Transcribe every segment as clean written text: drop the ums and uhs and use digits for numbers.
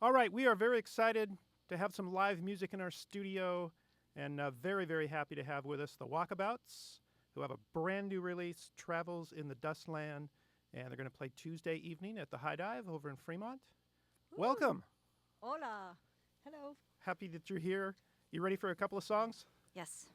All right, we are very excited to have some live music in our studio and very, very happy to have with us the Walkabouts, who have a brand new release, Travels in the Dustland, and they're going to play Tuesday evening at the High Dive over in Fremont. Woo. Welcome. Hola. Hello. Happy that you're here. You ready for a couple of songs? Yes.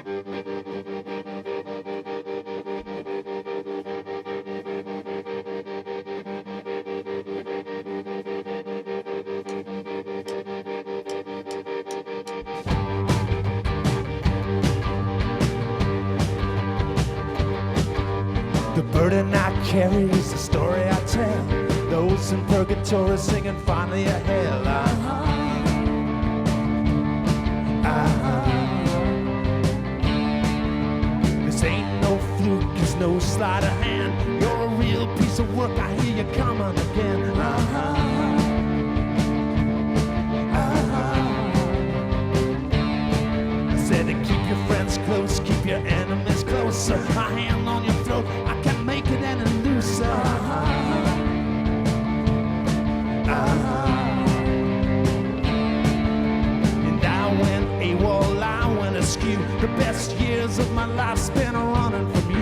The burden I carry is the story I tell. Those in purgatory singing finally a hell. This ain't no fluke, it's no sleight of hand. You're a real piece of work, I hear you coming again. I said to keep your friends close, keep your enemies closer. My hand on your throat, I can't make it any looser. And I went AWOL, I went askew. The best years of my life spent running from you.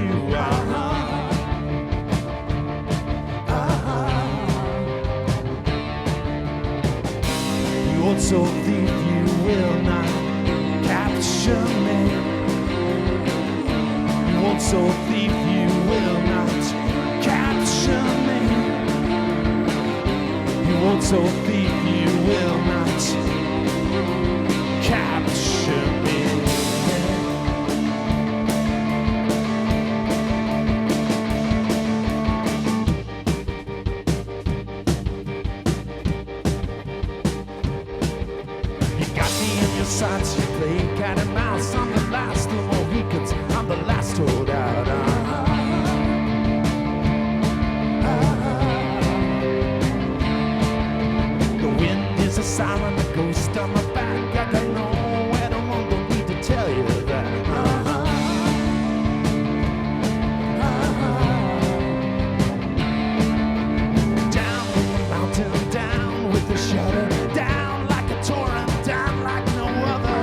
You old soul thief, you will not capture me. You old soul thief, you will not capture me. You old soul thief, you will not capture me. You got me in your sights, you play cat and mouse. I'm the last of Mohicans, I'm the last holdout. The wind is a siren, the ghost on my back. I got nowhere to run, don't need to tell you that. Down with the mountain, down with the shadow, down like a torrent, down like no other.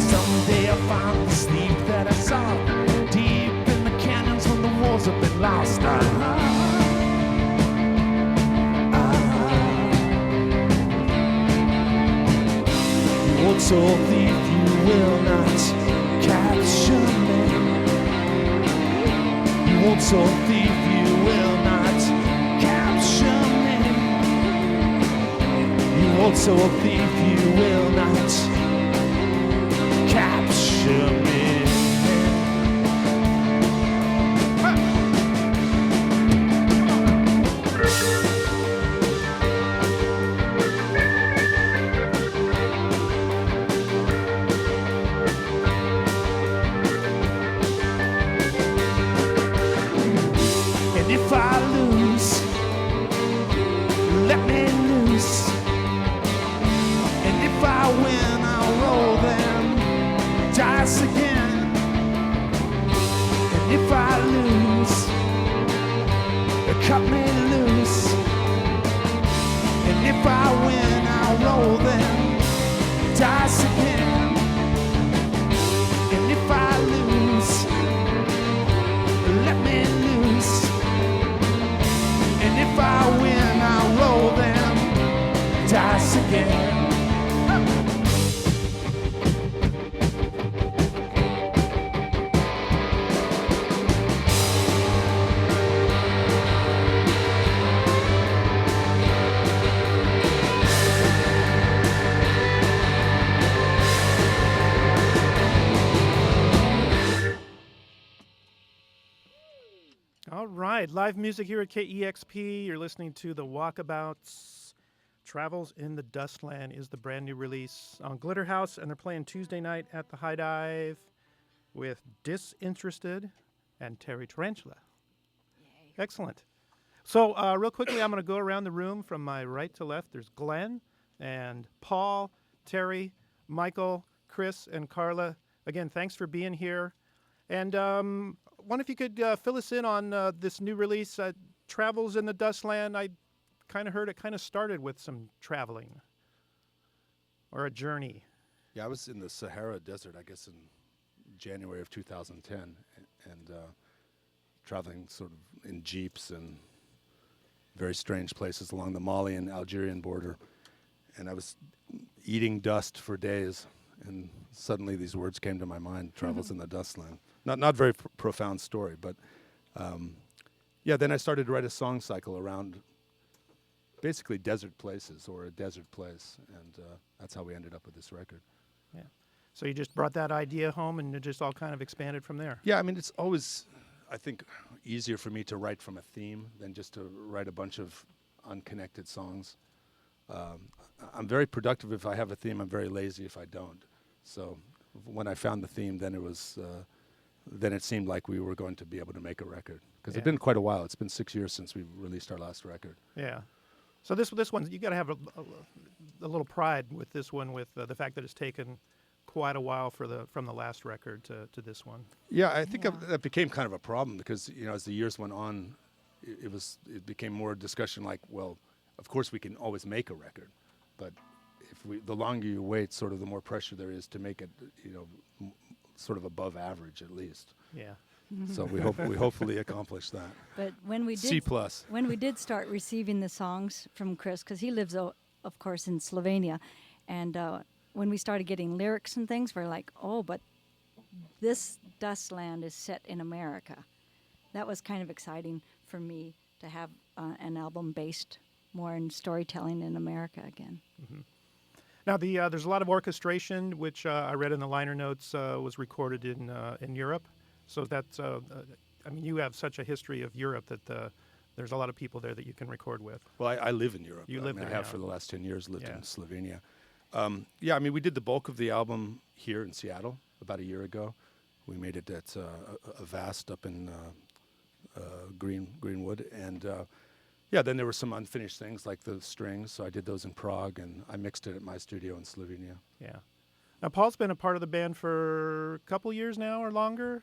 Someday I'll find the sleep that I saw deep in the canyons when the wars have been lost. You old soul thief, you will not capture me. You old soul thief, you will not capture me. You old soul thief, you will not capture me. And if I lose, let me loose. And if I win, I'll roll them dice again. And if I lose, cut me loose. And if I win, I'll roll them dice again. And if I lose, let me loose. And if I win, I'll roll them dice again. All right, live music here at KEXP. You're listening to the Walkabouts. Travels in the Dustland is the brand new release on Glitter House, and they're playing Tuesday night at the High Dive with Disinterested and Terry Tarantula. Yay. Excellent. So real quickly, I'm going to go around the room from my right to left. There's Glenn and Paul, Terry, Michael, Chris, and Carla. Again, thanks for being here. And wonder if you could fill us in on this new release, Travels in the Dustland. I kind of heard it kind of started with some traveling or a journey. Yeah, I was in the Sahara Desert, I guess, in January of 2010, and traveling sort of in jeeps and very strange places along the Mali and Algerian border. and I was eating dust for days, and suddenly these words came to my mind, Travels in the Dustland. Not very profound story, but yeah, then I started to write a song cycle around basically desert places or a desert place, and that's how we ended up with this record. Yeah. So you just brought that idea home, and it just all kind of expanded from there. Yeah, I mean, it's always, I think, easier for me to write from a theme than just to write a bunch of unconnected songs. I'm very productive if I have a theme. I'm very lazy if I don't. So when I found the theme, then it seemed like we were going to be able to make a record. Because it's been quite a while. It's been 6 years since we released our last record. Yeah. So this one, you got to have a little pride with this one, with the fact that it's taken quite a while from the last record to this one. Yeah, I think that became kind of a problem because as the years went on, it became more discussion like, well, of course we can always make a record, but the longer you wait, sort of the more pressure there is to make it, sort of above average at least. Yeah. So we hopefully accomplish that. But when we did C+. when we did start receiving the songs from Chris, because he lives, of course, in Slovenia, and when we started getting lyrics and things, we're like, oh, but this Dustland is set in America. That was kind of exciting for me to have an album based more in storytelling in America again. Mm-hmm. Now, there's a lot of orchestration, which I read in the liner notes was recorded in Europe. So that's, I mean, you have such a history of Europe that there's a lot of people there that you can record with. Well, I live in Europe. You live there I have now. for the last 10 years lived in Slovenia. Yeah, I mean, we did the bulk of the album here in Seattle about a year ago. We made it at a Vast up in Greenwood. And yeah, then there were some unfinished things like the strings. So I did those in Prague, and I mixed it at my studio in Slovenia. Yeah. Now, Paul's been a part of the band for a couple years now or longer.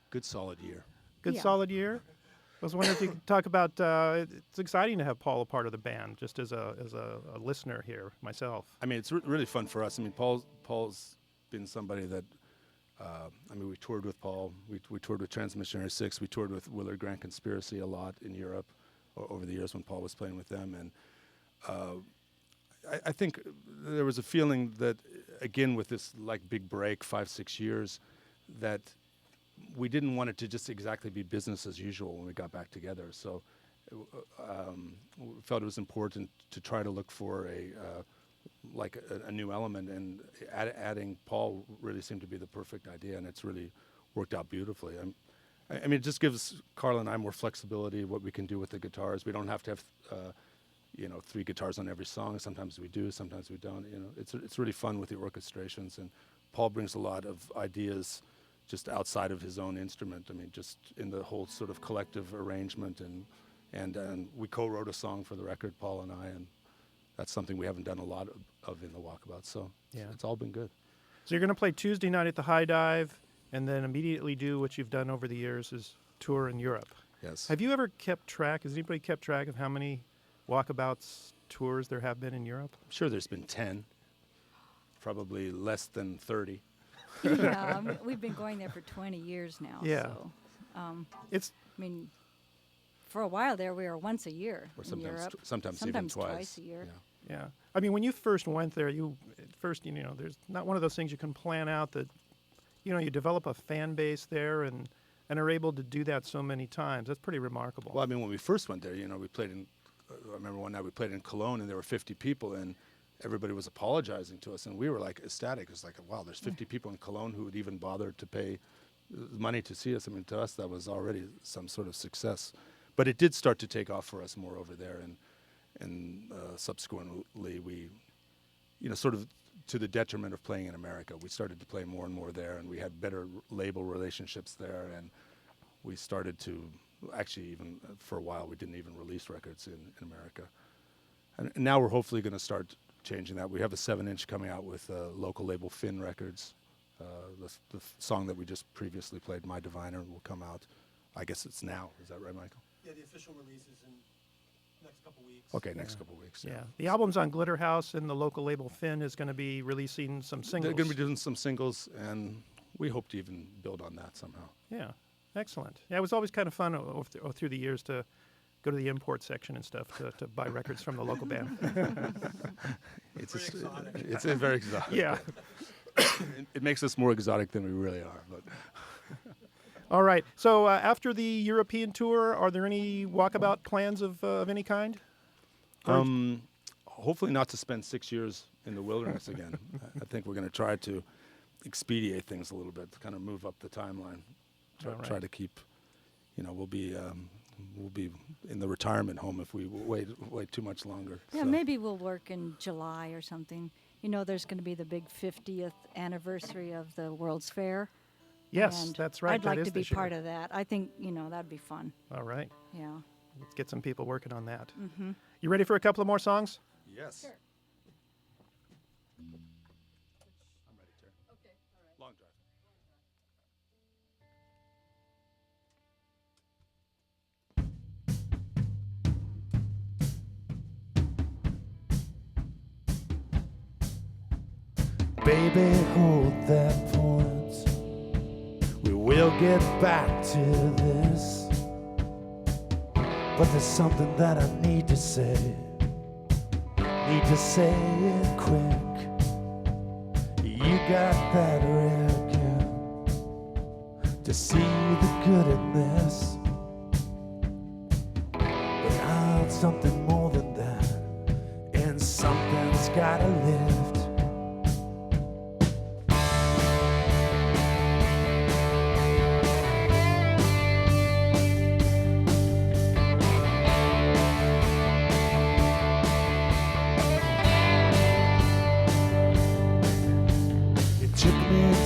Good solid year. Good solid year. I was wondering if you could talk about. It's exciting to have Paul a part of the band, just as a listener here myself. I mean, it's really fun for us. I mean, Paul's been somebody that. I mean, we toured with Paul. We toured with Transmissionary 6. We toured with Willard Grant Conspiracy a lot in Europe over the years when Paul was playing with them. And I think there was a feeling that, again, with this like big break, 5-6 years, that we didn't want it to just exactly be business as usual when we got back together. So we felt it was important to try to look for a new element, and adding Paul really seemed to be the perfect idea, and it's really worked out beautifully. I mean, it just gives Carl and I more flexibility, what we can do with the guitars. We don't have to have 3 guitars on every song. Sometimes we do, sometimes we don't. It's really fun with the orchestrations, and Paul brings a lot of ideas just outside of his own instrument. I mean, just in the whole sort of collective arrangement, and we co-wrote a song for the record, Paul and I, and that's something we haven't done a lot of in the Walkabouts. So it's all been good. So you're going to play Tuesday night at the High Dive, and then immediately do what you've done over the years, is tour in Europe. Yes. Have you ever kept track? Has anybody kept track of how many Walkabouts tours there have been in Europe? I'm sure there's been 10, probably less than 30. Yeah, we've been going there for 20 years now. Yeah. So, It's I mean, for a while there, we were once a year Or in Europe. sometimes even twice. A year. Yeah. Yeah. I mean, when you first went there, there's not one of those things you can plan out that, you develop a fan base there and are able to do that so many times. That's pretty remarkable. Well, I mean, when we first went there, we played in, I remember one night we played in Cologne, and there were 50 people, and everybody was apologizing to us, and we were like ecstatic. It was like, wow, there's 50 people in Cologne who would even bother to pay money to see us. I mean, to us, that was already some sort of success. But it did start to take off for us more over there, and subsequently we, sort of to the detriment of playing in America, we started to play more and more there, and we had better label relationships there, and we started to, actually even for a while, we didn't even release records in America. And now we're hopefully going to start changing that. We have a 7-inch coming out with local label Finn Records. The song that we just previously played, My Diviner, will come out. I guess it's now. Is that right, Michael? Yeah, the official release is in next couple weeks. Okay, next couple weeks. Yeah. The album's on Glitter House, and the local label Finn is going to be releasing some singles. They're going to be doing some singles, and we hope to even build on that somehow. Yeah. Excellent. Yeah, it was always kind of fun through the years to go to the import section and stuff to buy records from the local band. It's very exotic. Yeah. It makes us more exotic than we really are. But All right. So after the European tour, are there any walkabout plans of any kind? hopefully not to spend 6 years in the wilderness again. I think we're going to try to expedite things a little bit, to kind of move up the timeline. Try to keep, we'll be in the retirement home if we wait too much longer. Yeah, So. maybe we'll work in July or something. There's going to be the big 50th anniversary of the World's Fair. Yes, and that's right. I'd like that to is be this year. part of that. I think, that'd be fun. All right. Yeah. Let's get some people working on that. Mm-hmm. You ready for a couple of more songs? Yes. Sure. I'm ready, Terry. Okay, all right. Long drive. Baby, hold that point. We will get back to this. But there's something that I need to say. Need to say it quick. You got that rare gift to see the good in this. But I'm something more than that, and something's gotta lift.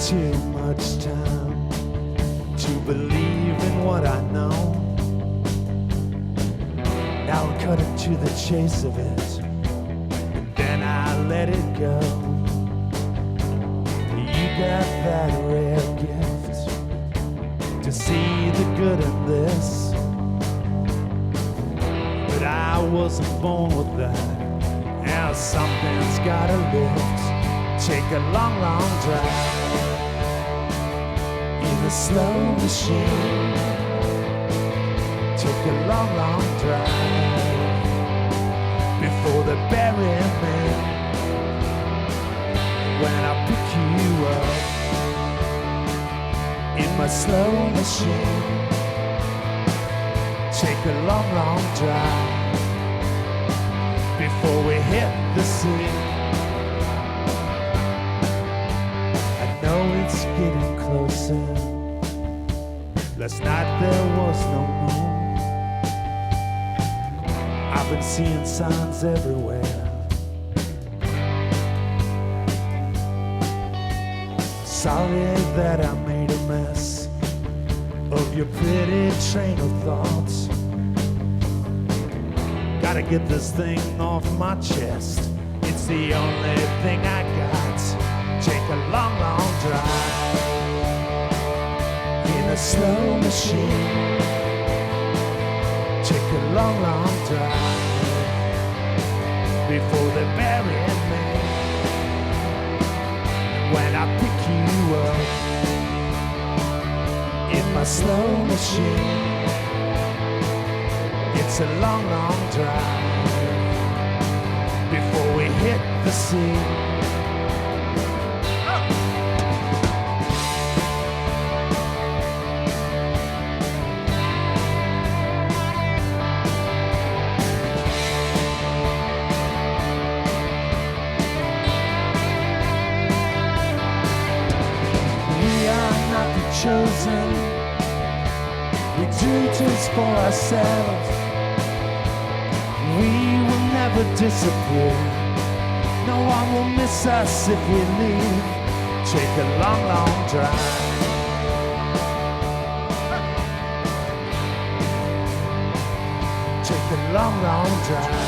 Too much time to believe in what I know. Now I'm cutting to the chase of it, and then I let it go. You got that rare gift to see the good in this, but I wasn't born with that. Now something's gotta lift. Take a long, long drive in a slow machine. Take a long, long drive before they bury me. When I pick you up in my slow machine. Take a long, long drive before we hit the sea. It's getting closer. Last night there was no moon. I've been seeing signs everywhere. Sorry that I made a mess of your pretty train of thoughts. Gotta get this thing off my chest. It's the only thing I got. Take a long, long drive in a slow machine. Take a long, long drive before they bury me. When I pick you up in my slow machine. It's a long, long drive before we hit the sea. Chosen, we do just for ourselves. We will never disappear. No one will miss us if we leave. Take a long, long drive. Take a long, long drive.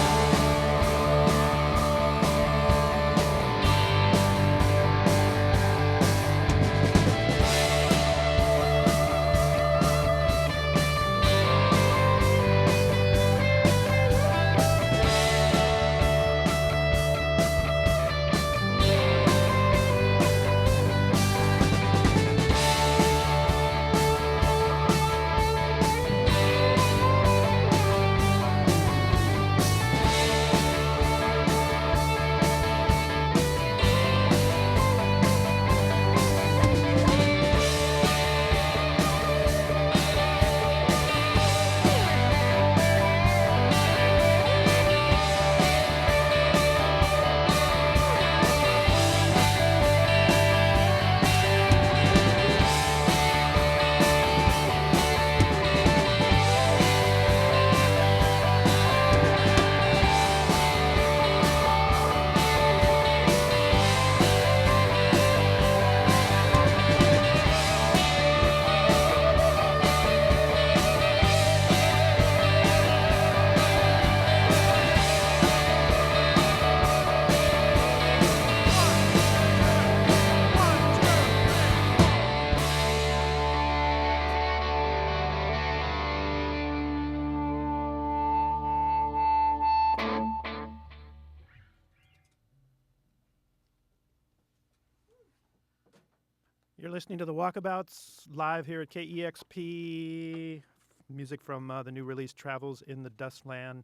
You're listening to the Walkabouts live here at KEXP. Music from the new release Travels in the Dustland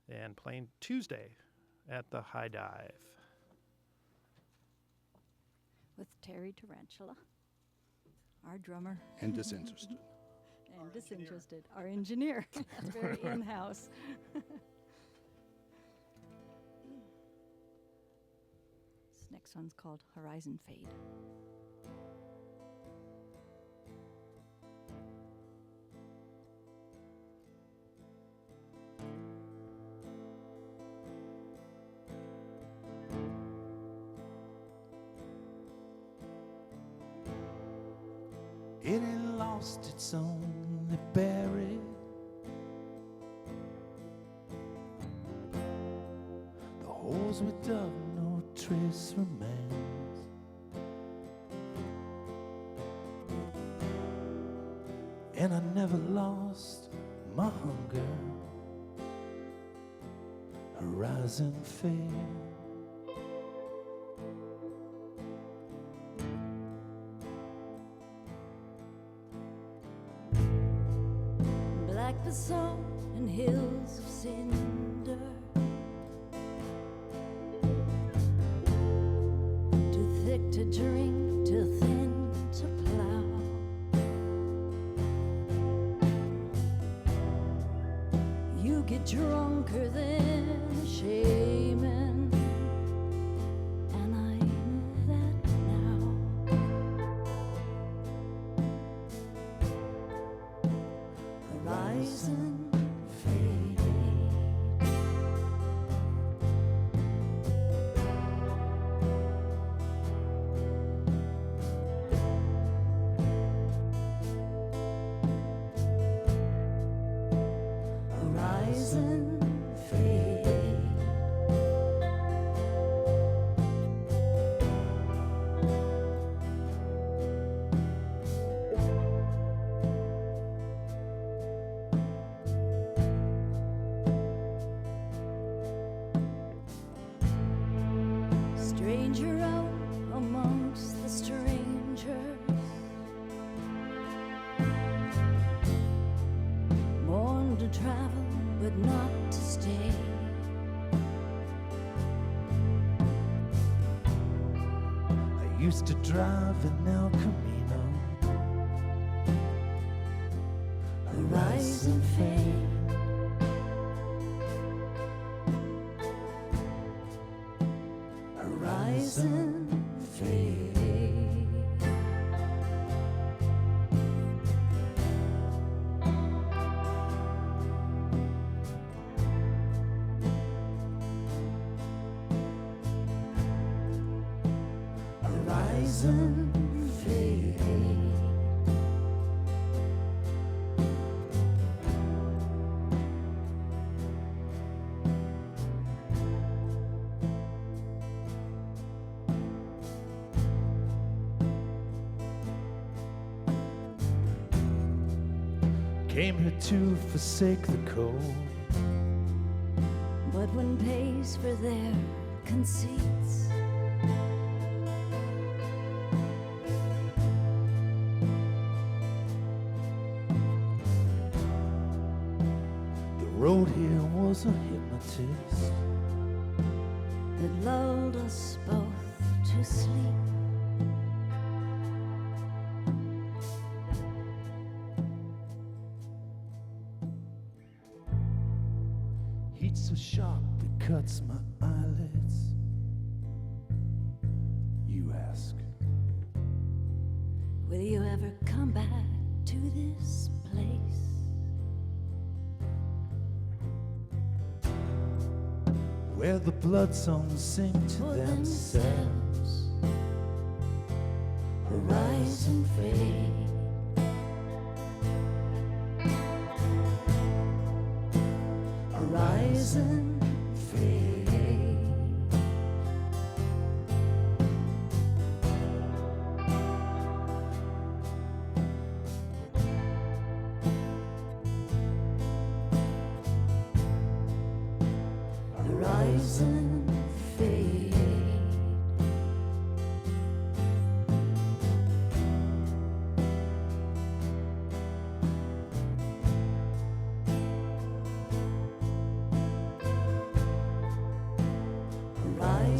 and playing Tuesday at the High Dive. With Terry Tarantula, our drummer. And disinterested. And disinterested, our engineer. Very in-house. This next one's called Horizon Fade. It ain't lost, it's only buried. The holes we dug, no trace remains. And I never lost my hunger. Horizon fade. Black basalt and hills of cinder, too thick to drink, too thin to plow. You get drunker than a shaman, and I know that now. Horizon fade. Horizon fade. Stranger out amongst the strangers, born to travel but not to stay. I used to drive in El Camino. Horizon fade. Horizon fade. Horizon fade. Came here to forsake the cold. But one pays for their conceits. The road here was a hypnotist. That lulled us both to sleep. Heat so sharp it cuts my eyelids. You ask, Will you ever come back to this place? where the blood songs sing to For themselves. Horizon fade. Horizon fade. Horizon fade.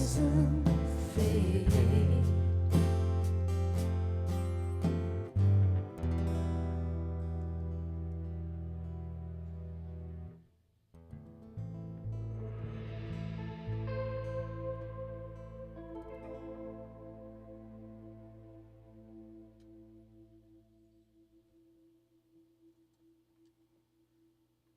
poison fade.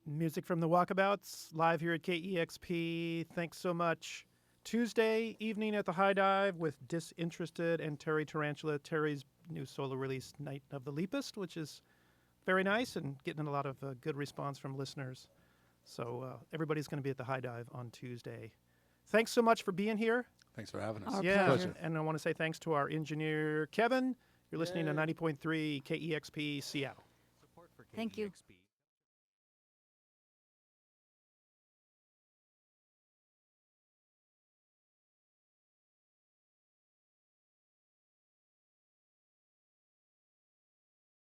Music from the Walkabouts, live here at KEXP. Thanks so much. Tuesday evening at the High Dive with Disinterested and Terry Tarantula. Terry's new solo release, Night of the Leapist, which is very nice and getting a lot of good response from listeners. So everybody's going to be at the High Dive on Tuesday. Thanks so much for being here. Thanks for having us. Our Yeah, pleasure. and I want to say thanks to our engineer, Kevin. You're listening to 90.3 KEXP Seattle. Support for Thank you. KEXP